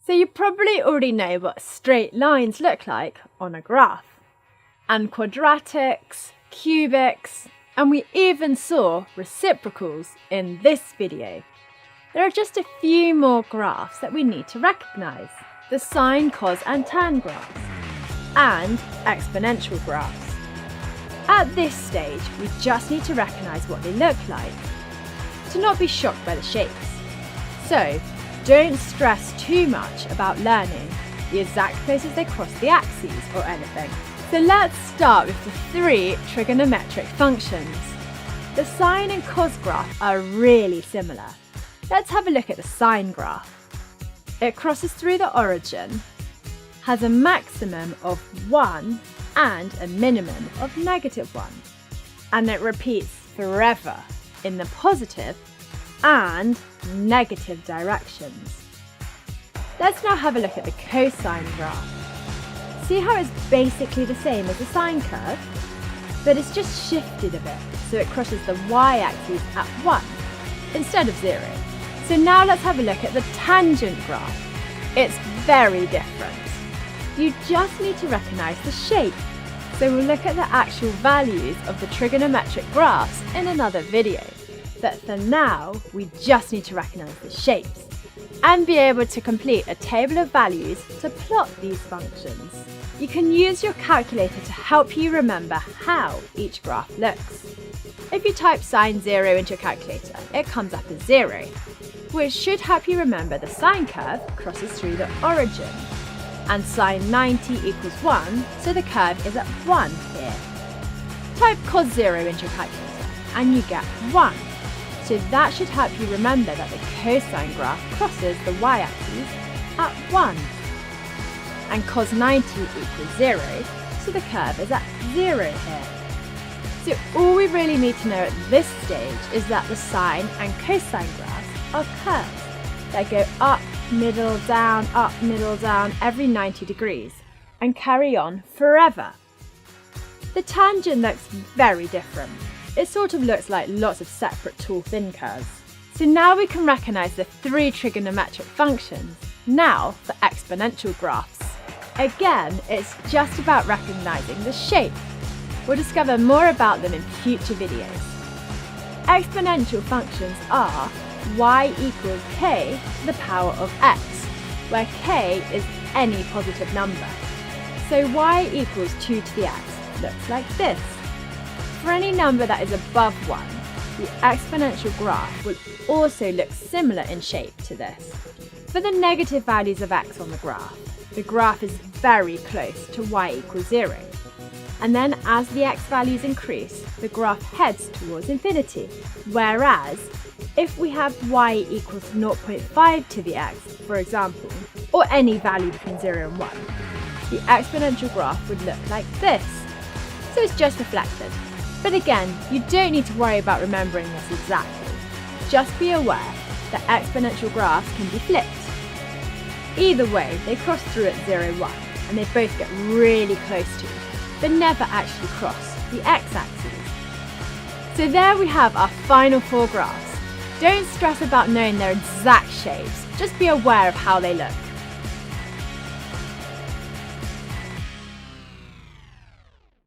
So you probably already know what straight lines look like on a graph, and quadratics, cubics, and we even saw reciprocals in this video. There are just a few more graphs that we need to recognise: the sine, cos and tan graphs, and exponential graphs. At this stage, we just need to recognise what they look like, to not be shocked by the shapes. So, don't stress too much about learning the exact places they cross the axes or anything. So let's start with the three trigonometric functions. The sine and cos graph are really similar. Let's have a look at the sine graph. It crosses through the origin, has a maximum of 1 and a minimum of -1, and it repeats forever in the positive and negative directions. Let's now have a look at the cosine graph. See how it's basically the same as the sine curve, but it's just shifted a bit, so it crosses the y-axis at 1 instead of 0. So now let's have a look at the tangent graph. It's very different. You just need to recognise the shape. So we'll look at the actual values of the trigonometric graphs in another video. But for now, we just need to recognise the shapes and be able to complete a table of values to plot these functions. You can use your calculator to help you remember how each graph looks. If you type sine 0 into your calculator, it comes up as 0, which should help you remember the sine curve crosses through the origin, and sine 90 equals 1, so the curve is at 1 here. Type cos 0 into your calculator and you get 1. So that should help you remember that the cosine graph crosses the y-axis at 1. And cos 90 equals 0, so the curve is at 0 here. So all we really need to know at this stage is that the sine and cosine graphs are curves that go up, middle, down, every 90 degrees and carry on forever. The tangent looks very different. It sort of looks like lots of separate tall thin curves. So now we can recognise the three trigonometric functions. Now for exponential graphs. Again, it's just about recognising the shape. We'll discover more about them in future videos. Exponential functions are y equals k to the power of x, where k is any positive number. So y equals 2 to the x looks like this. For any number that is above 1, the exponential graph will also look similar in shape to this. For the negative values of x on the graph is very close to y equals 0. And then as the x values increase, the graph heads towards infinity. Whereas, if we have y equals 0.5 to the x, for example, or any value between 0 and 1, the exponential graph would look like this. So it's just reflected. But again, you don't need to worry about remembering this exactly. Just be aware that exponential graphs can be flipped. Either way, they cross through at 0, 1, and they both get really close to, but never actually cross the x-axis. So there we have our final 4 graphs. Don't stress about knowing their exact shapes, just be aware of how they look.